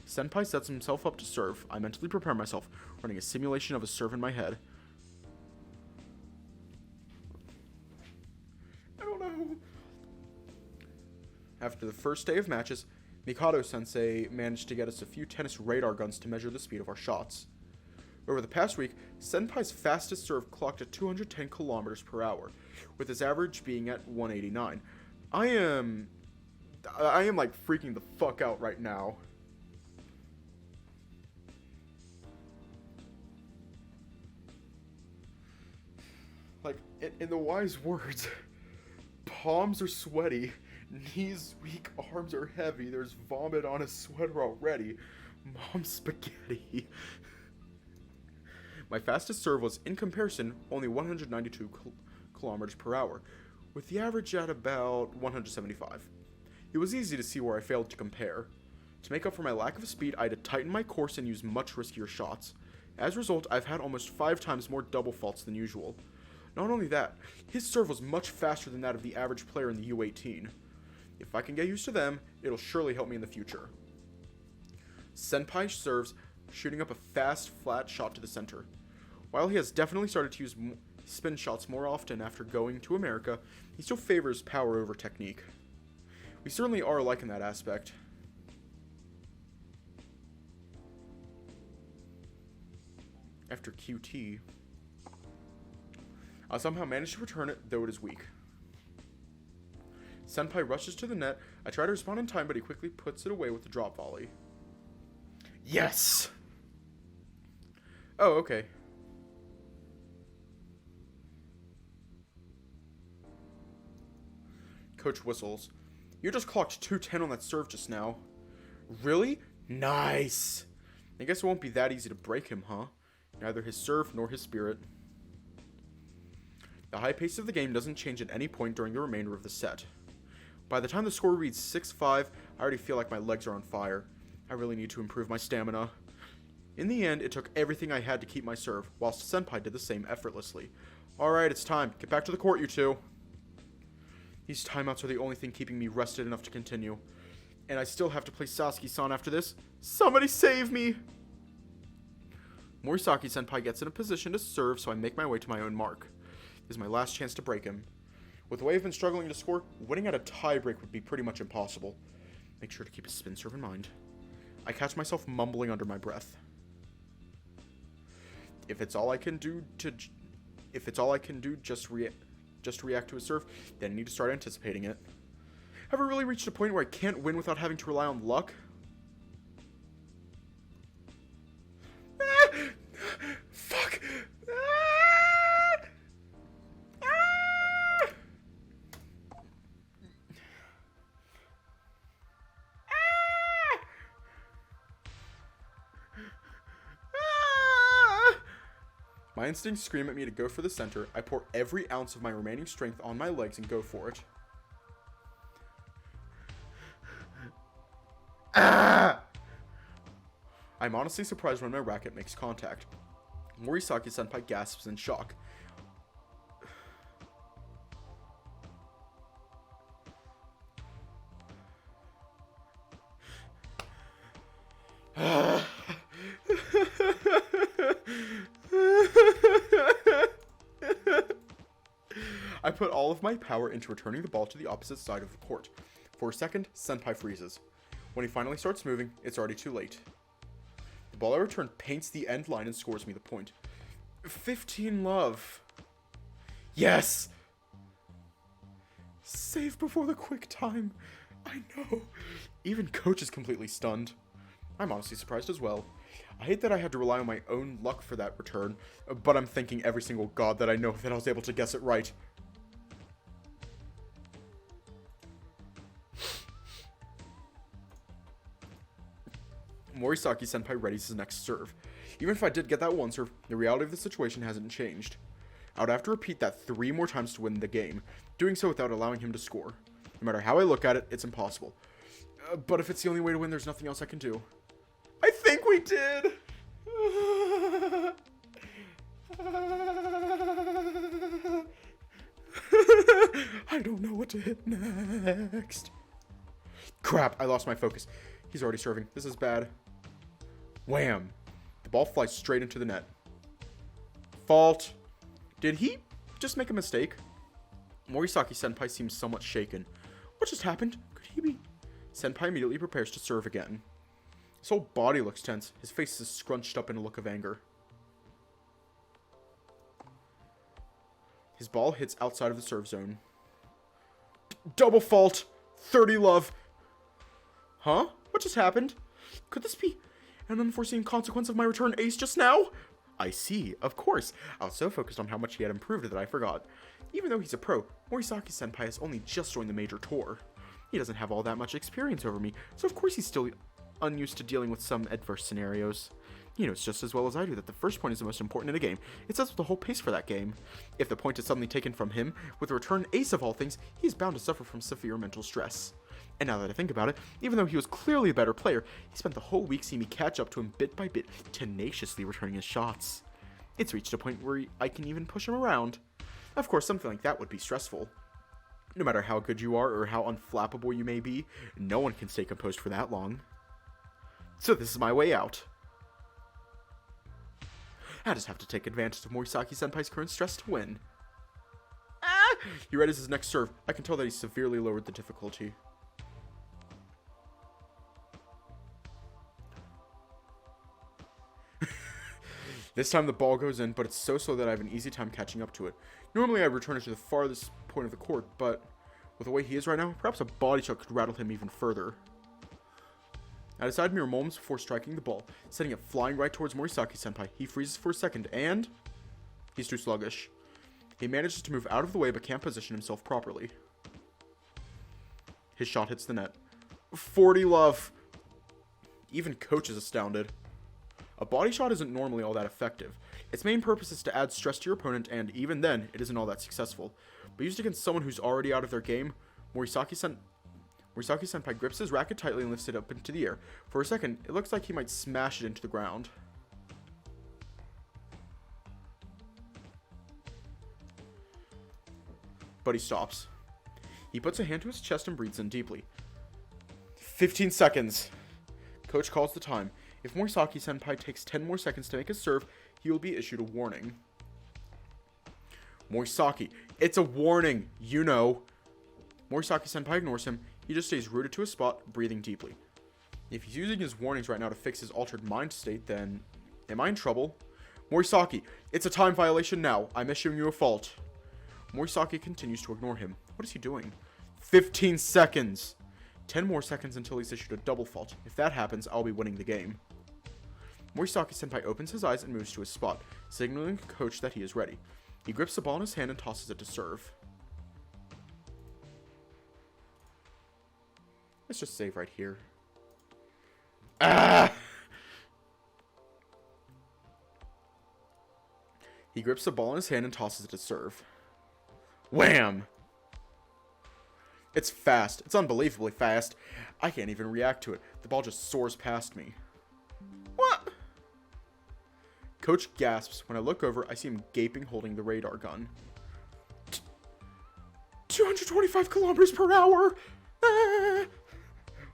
Senpai sets himself up to serve. I mentally prepare myself, running a simulation of a serve in my head. I don't know. After the first day of matches, Mikado-sensei managed to get us a few tennis radar guns to measure the speed of our shots. Over the past week, Senpai's fastest serve clocked at 210 kilometers per hour, with his average being at 189. I am like freaking the fuck out right now. Like, in the wise words, palms are sweaty, knees weak, arms are heavy, there's vomit on his sweater already. Mom's spaghetti. My fastest serve was, in comparison, only 192 kilometers per hour, with the average at about 175. It was easy to see where I failed to compare. To make up for my lack of speed, I had to tighten my course and use much riskier shots. As a result, I've had almost 5 times more double faults than usual. Not only that, his serve was much faster than that of the average player in the U18. If I can get used to them, it'll surely help me in the future. Senpai serves, shooting up a fast, flat shot to the center. While he has definitely started to use spin shots more often after going to America, he still favors power over technique. We certainly are alike in that aspect. After QT, I somehow managed to return it, though it is weak. Senpai rushes to the net. I try to respond in time, but he quickly puts it away with the drop volley. Yes! Oh, okay. Coach whistles. You just clocked 210 on that serve just now. Really? Nice! I guess it won't be that easy to break him, huh? Neither his serve nor his spirit. The high pace of the game doesn't change at any point during the remainder of the set. By the time the score reads 6-5, I already feel like my legs are on fire. I really need to improve my stamina. In the end, it took everything I had to keep my serve, whilst Senpai did the same effortlessly. Alright, it's time. Get back to the court, you two. These timeouts are the only thing keeping me rested enough to continue. And I still have to play Sasuke-san after this. Somebody save me! Morisaki-senpai gets in a position to serve, so I make my way to my own mark. This is my last chance to break him. With the way I've been struggling to score, winning at a tiebreak would be pretty much impossible. Make sure to keep a spin serve in mind. I catch myself mumbling under my breath. If it's all I can do, just react to a serve, then I need to start anticipating it. Have I really reached a point where I can't win without having to rely on luck? Fuck! My instincts scream at me to go for the center. I pour every ounce of my remaining strength on my legs and go for it. I'm honestly surprised when my racket makes contact. Morisaki-senpai gasps in shock. I put all of my power into returning the ball to the opposite side of the court. For a second, senpai freezes. When he finally starts moving, it's already too late. The ball I return paints the end line and scores me the point. 15 love. Yes! Save before the quick time. I know. Even coach is completely stunned. I'm honestly surprised as well. I hate that I had to rely on my own luck for that return, but I'm thanking every single god that I know that I was able to guess it right. Morisaki-senpai readies his next serve. Even if I did get that one serve, the reality of the situation hasn't changed. I would have to repeat that 3 more times to win the game, doing so without allowing him to score. No matter how I look at it, it's impossible. But if it's the only way to win, there's nothing else I can do. I think we did! I don't know what to hit next. Crap, I lost my focus. He's already serving. This is bad. Wham! The ball flies straight into the net. Fault. Did he just make a mistake? Morisaki-senpai seems somewhat shaken. What just happened? Could he be? Senpai immediately prepares to serve again. His whole body looks tense. His face is scrunched up in a look of anger. His ball hits outside of the serve zone. Double fault! 30 love! Huh? What just happened? Could this be an unforeseen consequence of my return ace just now? I see, of course. I was so focused on how much he had improved that I forgot. Even though he's a pro, Morisaki-senpai has only just joined the major tour. He doesn't have all that much experience over me, so of course he's still unused to dealing with some adverse scenarios. He knows just as well as I do that the first point is the most important in a game. It sets the whole pace for that game. If the point is suddenly taken from him, with the return ace of all things, he's bound to suffer from severe mental stress. And now that I think about it, even though he was clearly a better player, he spent the whole week seeing me catch up to him bit by bit, tenaciously returning his shots. It's reached a point where I can even push him around. Of course, something like that would be stressful. No matter how good you are or how unflappable you may be, no one can stay composed for that long. So this is my way out. I just have to take advantage of Morisaki-senpai's current stress to win. He readies his next serve. I can tell that he's severely lowered the difficulty. This time the ball goes in, but it's so slow that I have an easy time catching up to it. Normally I return it to the farthest point of the court, but with the way he is right now, perhaps a body shot could rattle him even further. I decide mere moments before striking the ball, sending it flying right towards Morisaki-senpai. He freezes for a second, and he's too sluggish. He manages to move out of the way, but can't position himself properly. His shot hits the net. 40 love. Even coach is astounded. A body shot isn't normally all that effective. Its main purpose is to add stress to your opponent, and even then, it isn't all that successful. But used against someone who's already out of their game, Morisaki-senpai grips his racket tightly and lifts it up into the air. For a second, it looks like he might smash it into the ground. But he stops. He puts a hand to his chest and breathes in deeply. 15 seconds. Coach calls the time. If Morisaki-senpai takes 10 more seconds to make a serve, he will be issued a warning. Morisaki, it's a warning, you know. Morisaki-senpai ignores him. He just stays rooted to his spot, breathing deeply. If he's using his warnings right now to fix his altered mind state, then am I in trouble? Morisaki, it's a time violation now. I'm issuing you a fault. Morisaki continues to ignore him. What is he doing? 15 seconds. 10 more seconds until he's issued a double fault. If that happens, I'll be winning the game. Morisaki-senpai opens his eyes and moves to his spot, signaling the coach that he is ready. He grips the ball in his hand and tosses it to serve. Let's just save right here. Ah! He grips the ball in his hand and tosses it to serve. Wham! It's fast. It's unbelievably fast. I can't even react to it. The ball just soars past me. What? Coach gasps. When I look over, I see him gaping, holding the radar gun. 225 kilometers per hour!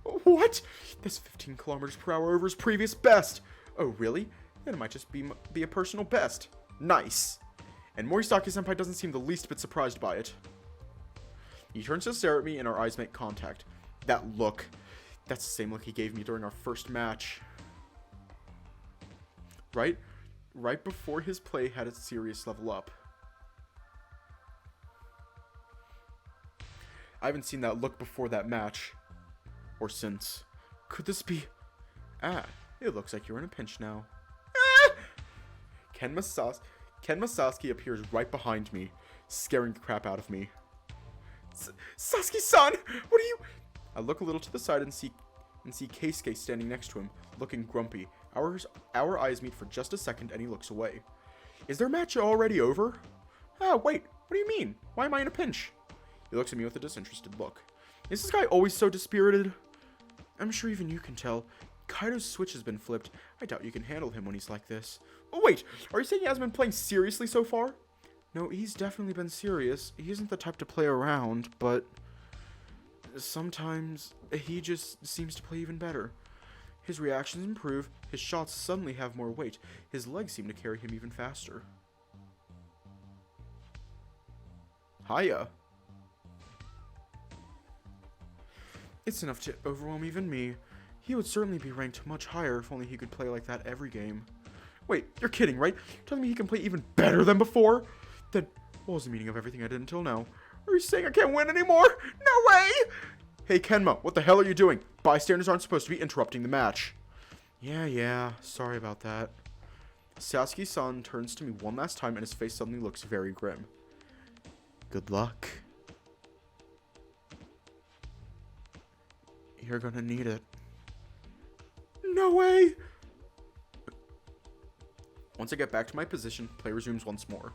What? That's 15 kilometers per hour over his previous best. Oh, really? Then it might just be a personal best. Nice. And Morisaki-senpai doesn't seem the least bit surprised by it. He turns to stare at me and our eyes make contact. That look. That's the same look he gave me during our first match. Right before his play had its serious level up. I haven't seen that look before that match. Or since. Could this be... Ah, it looks like you're in a pinch now. Ah! Ken Masaski appears right behind me, scaring the crap out of me. Sasuke-san! What are you... I look a little to the side and see Keisuke standing next to him, looking grumpy. Our eyes meet for just a second and he looks away. Is their match already over? Ah, wait, what do you mean? Why am I in a pinch? He looks at me with a disinterested look. Is this guy always so dispirited? I'm sure even you can tell. Kaido's switch has been flipped. I doubt you can handle him when he's like this. Oh wait, are you saying he hasn't been playing seriously so far? No, he's definitely been serious. He isn't the type to play around, but sometimes he just seems to play even better. His reactions improve, his shots suddenly have more weight, his legs seem to carry him even faster. Hiya. It's enough to overwhelm even me. He would certainly be ranked much higher if only he could play like that every game. Wait, you're kidding, right? You're telling me he can play even better than before? Then, what was the meaning of everything I did until now? Are you saying I can't win anymore? No way! Hey, Kenma, what the hell are you doing? Bystanders aren't supposed to be interrupting the match. Yeah, sorry about that. Sasuke-san turns to me one last time and his face suddenly looks very grim. Good luck. You're gonna need it. No way! Once I get back to my position, play resumes once more.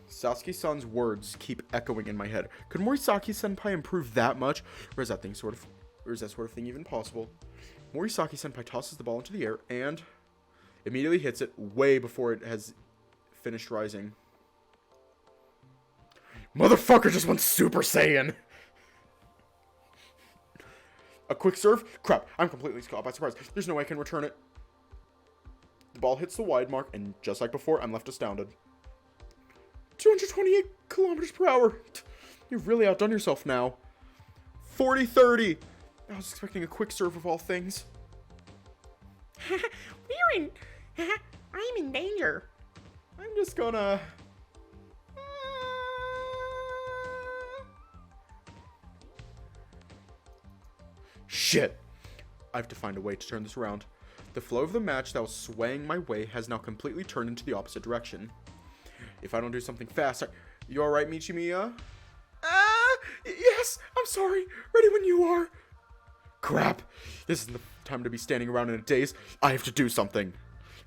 Sasuke-san's words keep echoing in my head. Could Morisaki-senpai improve that much? Or is that sort of thing even possible? Morisaki-senpai tosses the ball into the air and immediately hits it way before it has finished rising. Motherfucker just went Super Saiyan! A quick serve? Crap, I'm completely caught by surprise. There's no way I can return it. The ball hits the wide mark, and just like before, I'm left astounded. 228 kilometers per hour. You've really outdone yourself now. 40-30. I was expecting a quick serve of all things. I'm in danger. I'm just gonna... Shit! I have to find a way to turn this around. The flow of the match that was swaying my way has now completely turned into the opposite direction. If I don't do something fast, You alright, Michimiya? Yes, I'm sorry. Ready when you are. Crap. This isn't the time to be standing around in a daze. I have to do something.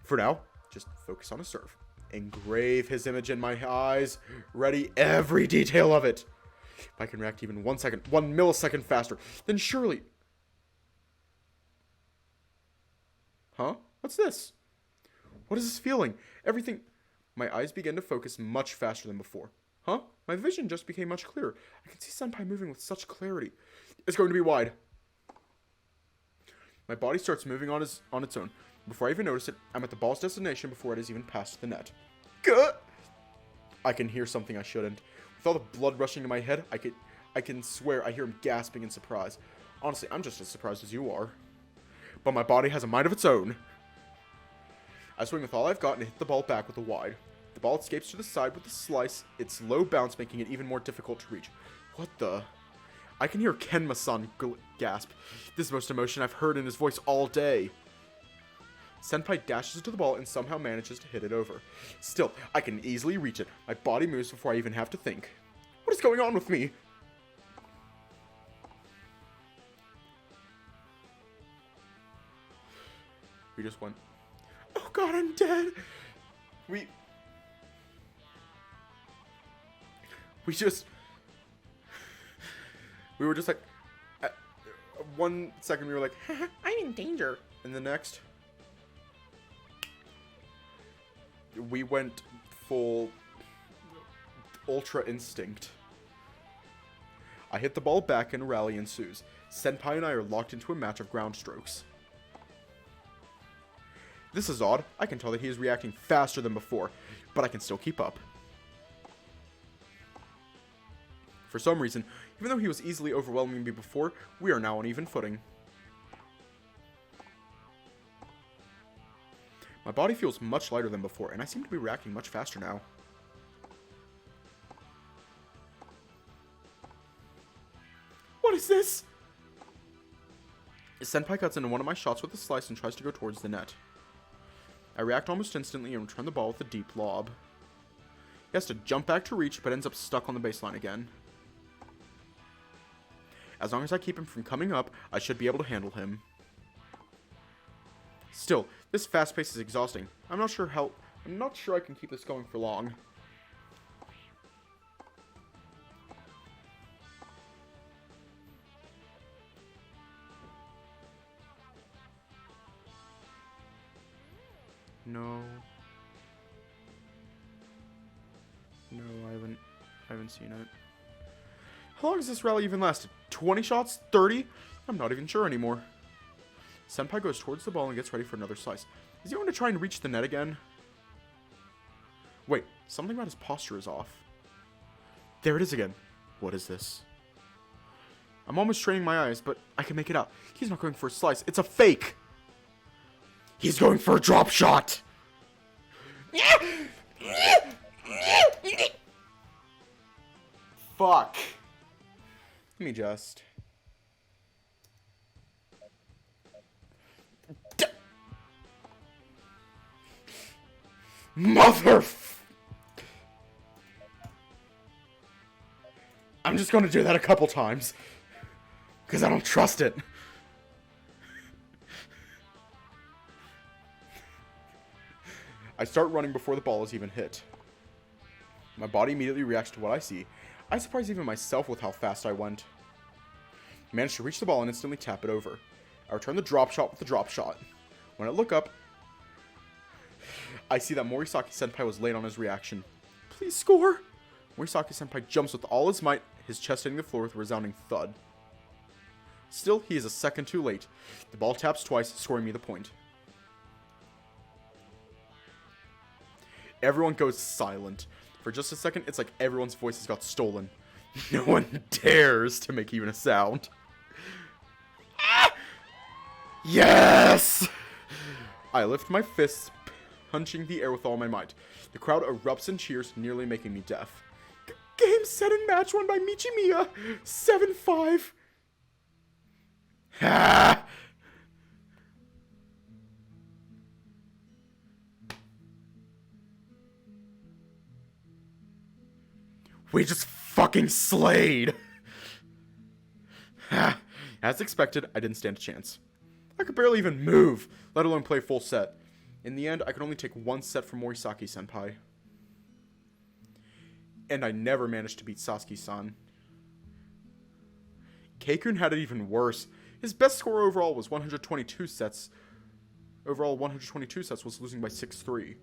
For now, just focus on a serve. Engrave his image in my eyes. Ready every detail of it. If I can react even 1 millisecond faster, then surely... Huh? What's this? What is this feeling? Everything... My eyes begin to focus much faster than before. Huh? My vision just became much clearer. I can see Senpai moving with such clarity. It's going to be wide. My body starts moving on its own. Before I even notice it, I'm at the ball's destination before it has even passed the net. Gah! I can hear something I shouldn't. With all the blood rushing to my head, I can swear I hear him gasping in surprise. Honestly, I'm just as surprised as you are. But my body has a mind of its own. I swing with all I've got and hit the ball back with a wide. The ball escapes to the side with a slice, its low bounce making it even more difficult to reach. What the? I can hear Kenma-san gasp. This is the most emotion I've heard in his voice all day. Senpai dashes to the ball and somehow manages to hit it over. Still, I can easily reach it. My body moves before I even have to think. What is going on with me? We just went, oh god, I'm dead. We were just like, 1 second we were like, I'm in danger. And the next, we went full ultra instinct. I hit the ball back and a rally ensues. Senpai and I are locked into a match of ground strokes. This is odd. I can tell that he is reacting faster than before, but I can still keep up. For some reason, even though he was easily overwhelming me before, we are now on even footing. My body feels much lighter than before, and I seem to be reacting much faster now. What is this? Senpai cuts into one of my shots with a slice and tries to go towards the net. I react almost instantly and return the ball with a deep lob. He has to jump back to reach, but ends up stuck on the baseline again. As long as I keep him from coming up, I should be able to handle him. Still, this fast pace is exhausting. I'm not sure I can keep this going for long. No, I haven't seen it. How long has this rally even lasted? 20 shots? 30? I'm not even sure anymore. Senpai goes towards the ball and gets ready for another slice. Is he going to try and reach the net again? Wait, something about his posture is off. There it is again. What is this? I'm almost straining my eyes, but I can make it out. He's not going for a slice. It's a fake. He's going for a drop shot. Fuck. Let me just. Mother. I'm just gonna do that a couple times. Because I don't trust it. I start running before the ball is even hit. My body immediately reacts to what I see. I surprise even myself with how fast I went. I managed to reach the ball and instantly tap it over. I return the drop shot with the drop shot. When I look up, I see that Morisaki-senpai was late on his reaction. Please score! Morisaki-senpai jumps with all his might, his chest hitting the floor with a resounding thud. Still, he is a second too late. The ball taps twice, scoring me the point. Everyone goes silent. For just a second, it's like everyone's voices got stolen. No one dares to make even a sound. Ah! Yes! I lift my fists, punching the air with all my might. The crowd erupts in cheers, nearly making me deaf. Game, set, and match won by Michimiya! 7-5! Ha! We just fucking slayed! As expected, I didn't stand a chance. I could barely even move, let alone play full set. In the end, I could only take one set from Morisaki-senpai. And I never managed to beat Sasuke-san. Keikun had it even worse. His best score overall was 122 sets. Overall, 122 sets was losing by 6-3.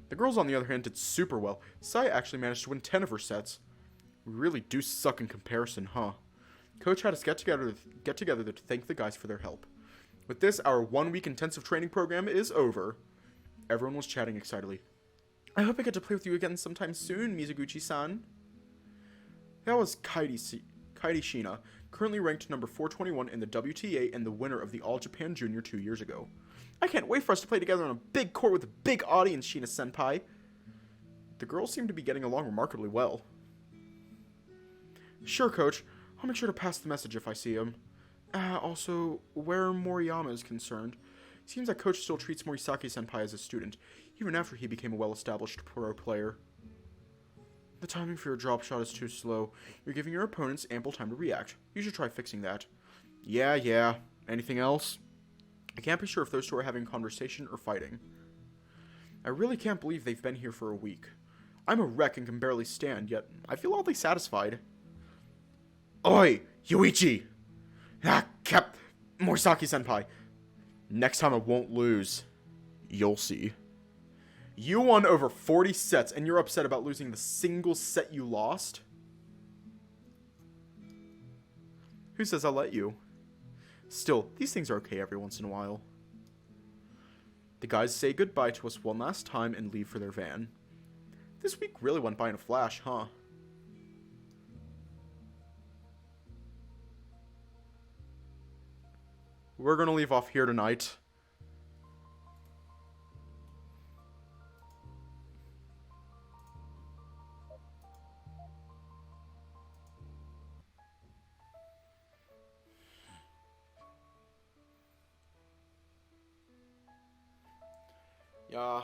The girls, on the other hand, did super well. Sai actually managed to win 10 of her sets. We really do suck in comparison, huh? Coach had us get together to thank the guys for their help. With this, our 1-week intensive training program is over. Everyone was chatting excitedly. I hope I get to play with you again sometime soon, Mizuguchi-san. That was Kairi Shina, currently ranked number 421 in the WTA and the winner of the All Japan Junior 2 years ago. I can't wait for us to play together on a big court with a big audience, Shina-senpai. The girls seem to be getting along remarkably well. Sure, Coach. I'll make sure to pass the message if I see him. Also, where Moriyama is concerned, it seems that Coach still treats Morisaki-senpai as a student, even after he became a well-established pro player. The timing for your drop shot is too slow. You're giving your opponents ample time to react. You should try fixing that. Yeah. Anything else? I can't be sure if those two are having a conversation or fighting. I really can't believe they've been here for a week. I'm a wreck and can barely stand, yet I feel oddly satisfied. Oi, Yuichi! Morisaki-senpai. Next time I won't lose. You'll see. You won over 40 sets, and you're upset about losing the single set you lost? Who says I'll let you? Still, these things are okay every once in a while. The guys say goodbye to us one last time and leave for their van. This week really went by in a flash, huh? We're gonna leave off here tonight. Yeah.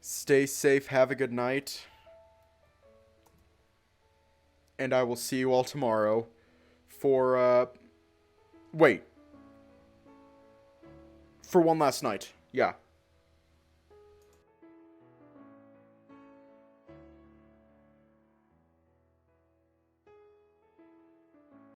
Stay safe, have a good night. And I will see you all tomorrow for, wait. For one last night. Yeah.